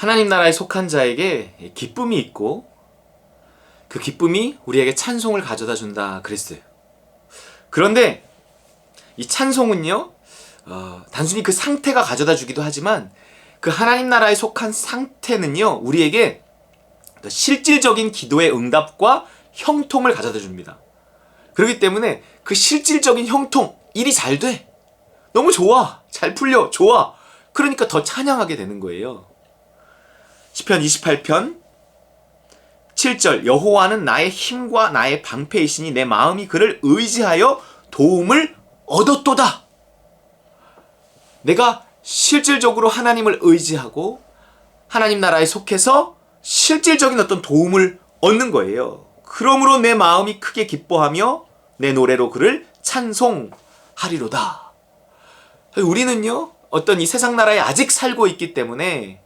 하나님 나라에 속한 자에게 기쁨이 있고 그 기쁨이 우리에게 찬송을 가져다 준다 그랬어요. 그런데 이 찬송은요, 단순히 그 상태가 가져다 주기도 하지만 그 하나님 나라에 속한 상태는요, 우리에게 실질적인 기도의 응답과 형통을 가져다 줍니다. 그렇기 때문에 그 실질적인 형통, 일이 잘 돼. 너무 좋아. 잘 풀려. 좋아. 그러니까 더 찬양하게 되는 거예요. 시편 28편 7절 여호와는 나의 힘과 나의 방패이시니 내 마음이 그를 의지하여 도움을 얻었도다. 내가 실질적으로 하나님을 의지하고 하나님 나라에 속해서 실질적인 어떤 도움을 얻는 거예요. 그러므로 내 마음이 크게 기뻐하며 내 노래로 그를 찬송하리로다. 우리는요, 어떤 이 세상 나라에 아직 살고 있기 때문에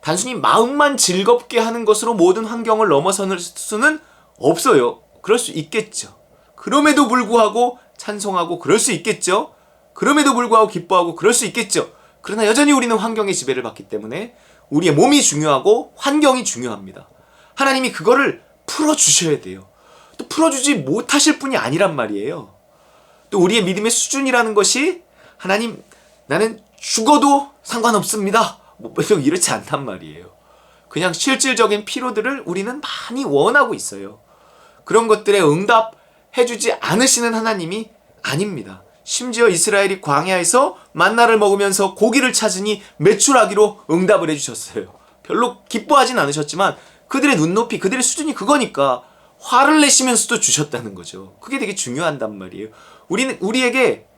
단순히 마음만 즐겁게 하는 것으로 모든 환경을 넘어설 수는 없어요. 그럴 수 있겠죠. 그럼에도 불구하고 찬송하고 그럴 수 있겠죠. 그럼에도 불구하고 기뻐하고 그럴 수 있겠죠. 그러나 여전히 우리는 환경의 지배를 받기 때문에 우리의 몸이 중요하고 환경이 중요합니다. 하나님이 그거를 풀어주셔야 돼요. 또 풀어주지 못하실 분이 아니란 말이에요. 또 우리의 믿음의 수준이라는 것이 하나님 나는 죽어도 상관없습니다. 이렇지 않단 말이에요. 그냥 실질적인 필요들을 우리는 많이 원하고 있어요. 그런 것들에 응답해주지 않으시는 하나님이 아닙니다. 심지어 이스라엘이 광야에서 만나를 먹으면서 고기를 찾으니 메추라기로 응답을 해주셨어요. 별로 기뻐하진 않으셨지만 그들의 눈높이, 그들의 수준이 그거니까 화를 내시면서도 주셨다는 거죠. 그게 되게 중요한단 말이에요. 우리에게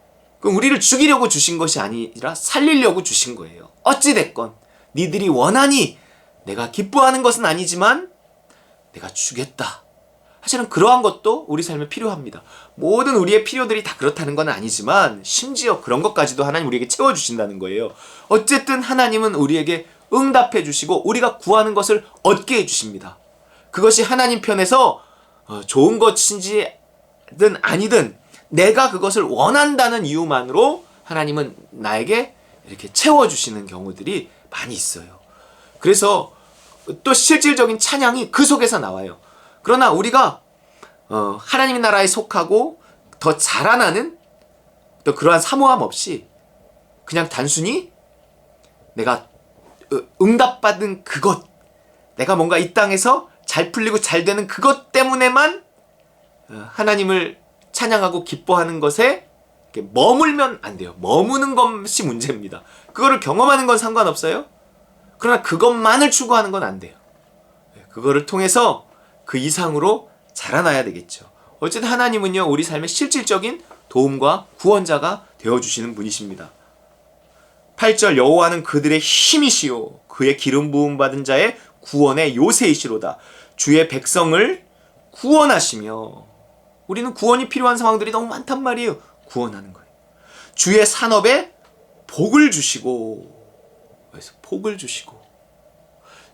우리를 죽이려고 주신 것이 아니라 살리려고 주신 거예요. 어찌됐건 니들이 원하니 내가 기뻐하는 것은 아니지만 내가 주겠다. 사실은 그러한 것도 우리 삶에 필요합니다. 모든 우리의 필요들이 다 그렇다는 건 아니지만 심지어 그런 것까지도 하나님 우리에게 채워주신다는 거예요. 어쨌든 하나님은 우리에게 응답해 주시고 우리가 구하는 것을 얻게 해주십니다. 그것이 하나님 편에서 좋은 것인지든 아니든 내가 그것을 원한다는 이유만으로 하나님은 나에게 이렇게 채워주시는 경우들이 많이 있어요. 그래서 또 실질적인 찬양이 그 속에서 나와요. 그러나 우리가 하나님의 나라에 속하고 더 자라나는 또 그러한 사모함 없이 그냥 단순히 내가 응답받은 그것, 내가 뭔가 이 땅에서 잘 풀리고 잘 되는 그것 때문에만 하나님을 찬양하고 기뻐하는 것에 머물면 안 돼요. 머무는 것이 문제입니다. 그거를 경험하는 건 상관없어요. 그러나 그것만을 추구하는 건 안 돼요. 그거를 통해서 그 이상으로 자라나야 되겠죠. 어쨌든 하나님은요, 우리 삶의 실질적인 도움과 구원자가 되어주시는 분이십니다. 8절 여호와는 그들의 힘이시요 그의 기름 부음 받은 자의 구원의 요새이시로다. 주의 백성을 구원하시며, 우리는 구원이 필요한 상황들이 너무 많단 말이에요. 구원하는 거예요. 주의 산업에 복을 주시고, 복을 주시고,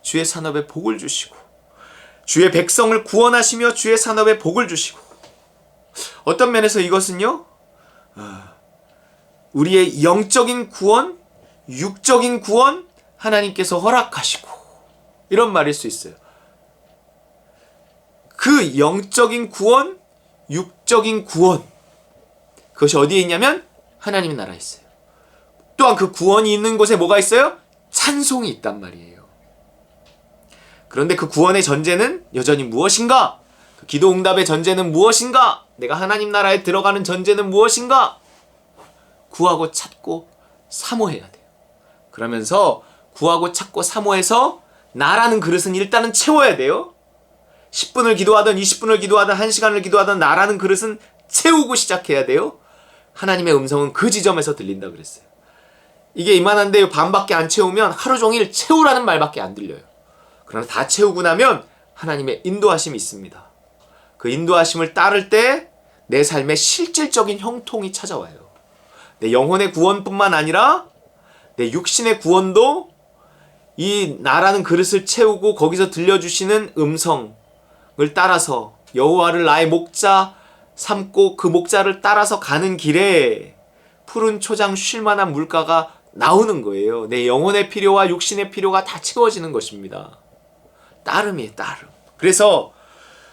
주의 산업에 복을 주시고, 주의 백성을 구원하시며 주의 산업에 복을 주시고. 어떤 면에서 이것은요, 우리의 영적인 구원, 육적인 구원 하나님께서 허락하시고, 이런 말일 수 있어요. 그 영적인 구원, 육적인 구원, 그것이 어디에 있냐면 하나님의 나라에 있어요. 또한 그 구원이 있는 곳에 뭐가 있어요? 찬송이 있단 말이에요. 그런데 그 구원의 전제는 여전히 무엇인가? 그 기도 응답의 전제는 무엇인가? 내가 하나님 나라에 들어가는 전제는 무엇인가? 구하고 찾고 사모해야 돼요. 그러면서 구하고 찾고 사모해서 나라는 그릇은 일단은 채워야 돼요. 10분을 기도하든 20분을 기도하든 1시간을 기도하든 나라는 그릇은 채우고 시작해야 돼요. 하나님의 음성은 그 지점에서 들린다 그랬어요. 이게 이만한데 반밖에 안 채우면 하루 종일 채우라는 말밖에 안 들려요. 그러나 다 채우고 나면 하나님의 인도하심이 있습니다. 그 인도하심을 따를 때 내 삶에 실질적인 형통이 찾아와요. 내 영혼의 구원뿐만 아니라 내 육신의 구원도 이 나라는 그릇을 채우고 거기서 들려주시는 음성을 따라서 여호와를 나의 목자 삼고 그 목자를 따라서 가는 길에 푸른 초장 쉴만한 물가가 나오는 거예요. 내 영혼의 필요와 육신의 필요가 다 채워지는 것입니다. 따름이에요, 따름. 그래서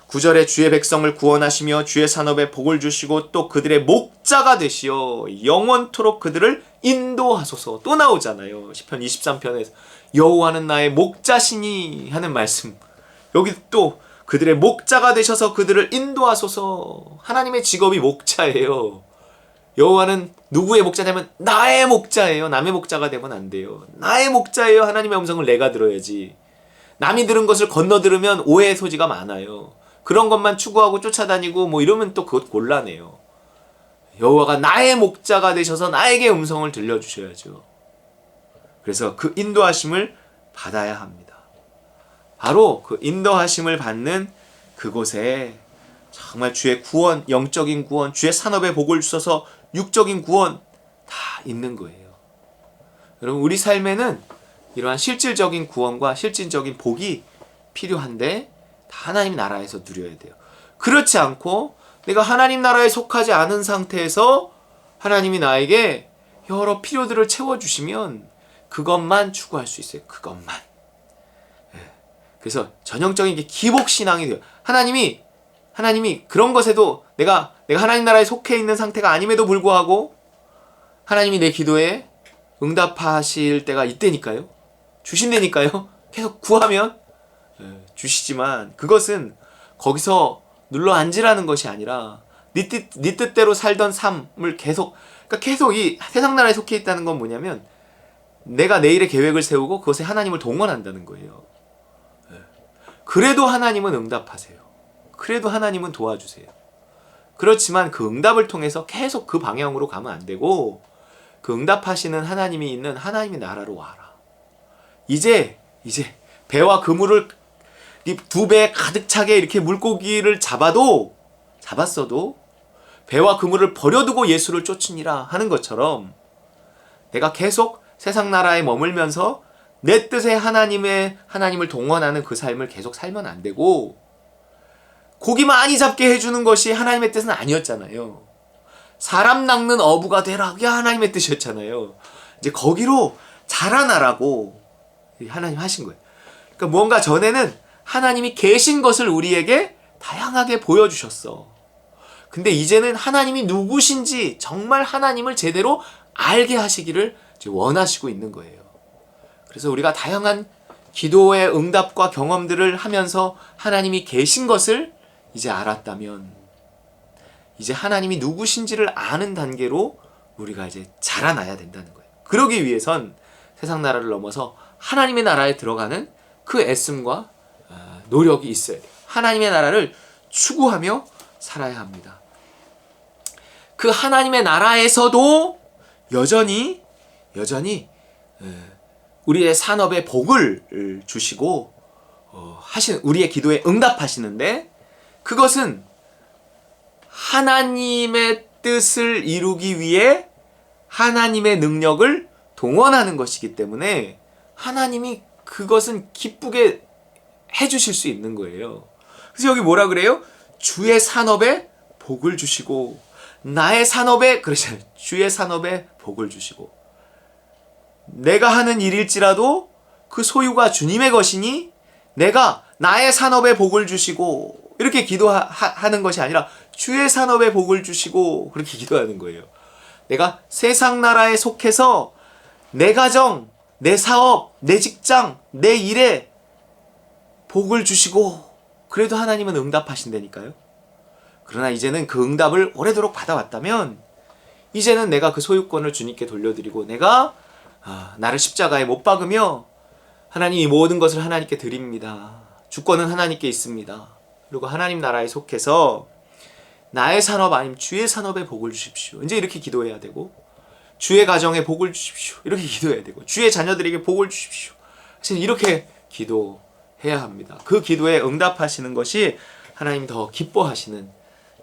9절에 주의 백성을 구원하시며 주의 산업에 복을 주시고 또 그들의 목자가 되시어 영원토록 그들을 인도하소서. 또 나오잖아요. 시편 23편에서 여호와는 나의 목자시니 하는 말씀. 여기 또 그들의 목자가 되셔서 그들을 인도하소서. 하나님의 직업이 목자예요. 여호와는 누구의 목자냐면 나의 목자예요. 남의 목자가 되면 안 돼요. 나의 목자예요. 하나님의 음성을 내가 들어야지. 남이 들은 것을 건너 들으면 오해의 소지가 많아요. 그런 것만 추구하고 쫓아다니고 뭐 이러면 또 그것 곤란해요. 여호와가 나의 목자가 되셔서 나에게 음성을 들려주셔야죠. 그래서 그 인도하심을 받아야 합니다. 바로 그 인도하심을 받는 그곳에 정말 주의 구원, 영적인 구원, 주의 산업에 복을 주셔서 육적인 구원 다 있는 거예요. 여러분, 우리 삶에는 이러한 실질적인 구원과 실질적인 복이 필요한데 다 하나님 나라에서 누려야 돼요. 그렇지 않고 내가 하나님 나라에 속하지 않은 상태에서 하나님이 나에게 여러 필요들을 채워주시면 그것만 추구할 수 있어요. 그것만. 그래서 전형적인 게 기복신앙이 돼요. 하나님이 그런 것에도 내가 하나님 나라에 속해 있는 상태가 아님에도 불구하고 하나님이 내 기도에 응답하실 때가 있다니까요. 주신다니까요. 계속 구하면 주시지만 그것은 거기서 눌러 앉으라는 것이 아니라 네 뜻대로 살던 삶을 계속 이 세상 나라에 속해 있다는 건 뭐냐면 내가 내일의 계획을 세우고 그것에 하나님을 동원한다는 거예요. 그래도 하나님은 응답하세요. 그래도 하나님은 도와주세요. 그렇지만 그 응답을 통해서 계속 그 방향으로 가면 안 되고 그 응답하시는 하나님이 있는 하나님의 나라로 와라. 이제 배와 그물을 2배 가득 차게 이렇게 물고기를 잡았어도 배와 그물을 버려두고 예수를 쫓으니라 하는 것처럼 내가 계속 세상 나라에 머물면서 내 뜻에 하나님을 동원하는 그 삶을 계속 살면 안 되고 고기 많이 잡게 해주는 것이 하나님의 뜻은 아니었잖아요. 사람 낚는 어부가 되라. 그게 하나님의 뜻이었잖아요. 이제 거기로 자라나라고 하나님 하신 거예요. 그러니까 뭔가 전에는 하나님이 계신 것을 우리에게 다양하게 보여주셨어. 근데 이제는 하나님이 누구신지 정말 하나님을 제대로 알게 하시기를 원하시고 있는 거예요. 그래서 우리가 다양한 기도의 응답과 경험들을 하면서 하나님이 계신 것을 이제 알았다면 이제 하나님이 누구신지를 아는 단계로 우리가 이제 자라나야 된다는 거예요. 그러기 위해선 세상 나라를 넘어서 하나님의 나라에 들어가는 그 애씀과 노력이 있어야 돼요. 하나님의 나라를 추구하며 살아야 합니다. 그 하나님의 나라에서도 여전히 우리의 산업에 복을 주시고 우리의 기도에 응답하시는데 그것은 하나님의 뜻을 이루기 위해 하나님의 능력을 동원하는 것이기 때문에 하나님이 그것은 기쁘게 해주실 수 있는 거예요. 그래서 여기 뭐라 그래요? 주의 산업에 복을 주시고 나의 산업에 그러잖아요. 주의 산업에 복을 주시고 내가 하는 일일지라도 그 소유가 주님의 것이니 내가 나의 산업에 복을 주시고 이렇게 기도하는 것이 아니라 주의 산업에 복을 주시고 그렇게 기도하는 거예요. 내가 세상 나라에 속해서 내 가정, 내 사업, 내 직장, 내 일에 복을 주시고 그래도 하나님은 응답하신다니까요. 그러나 이제는 그 응답을 오래도록 받아왔다면 이제는 내가 그 소유권을 주님께 돌려드리고 내가 나를 십자가에 못 박으며 하나님 이 모든 것을 하나님께 드립니다. 주권은 하나님께 있습니다. 그리고 하나님 나라에 속해서 나의 산업 아니면 주의 산업에 복을 주십시오. 이제 이렇게 기도해야 되고 주의 가정에 복을 주십시오. 이렇게 기도해야 되고 주의 자녀들에게 복을 주십시오. 이렇게 기도해야 합니다. 그 기도에 응답하시는 것이 하나님 더 기뻐하시는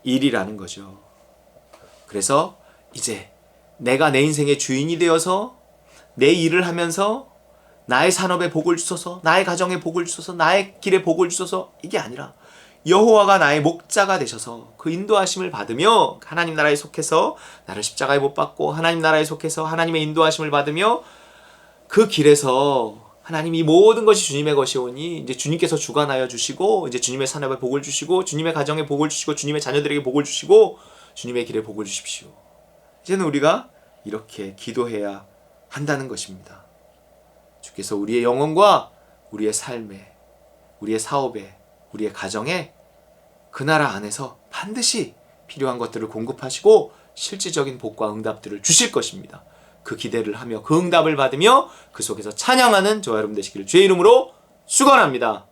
일이라는 거죠. 그래서 이제 내가 내 인생의 주인이 되어서 내 일을 하면서 나의 산업에 복을 주소서, 나의 가정에 복을 주소서, 나의 길에 복을 주소서 이게 아니라 여호와가 나의 목자가 되셔서 그 인도하심을 받으며 하나님 나라에 속해서 나를 십자가에 못 박고 하나님 나라에 속해서 하나님의 인도하심을 받으며 그 길에서 하나님이 모든 것이 주님의 것이오니 이제 주님께서 주관하여 주시고 이제 주님의 산업에 복을 주시고 주님의 가정에 복을 주시고 주님의 자녀들에게 복을 주시고 주님의 길에 복을 주십시오. 이제는 우리가 이렇게 기도해야 한다는 것입니다. 주께서 우리의 영혼과 우리의 삶에, 우리의 사업에, 우리의 가정에 그 나라 안에서 반드시 필요한 것들을 공급하시고 실질적인 복과 응답들을 주실 것입니다. 그 기대를 하며 그 응답을 받으며 그 속에서 찬양하는 저와 여러분 되시기를 주의 이름으로 축원합니다.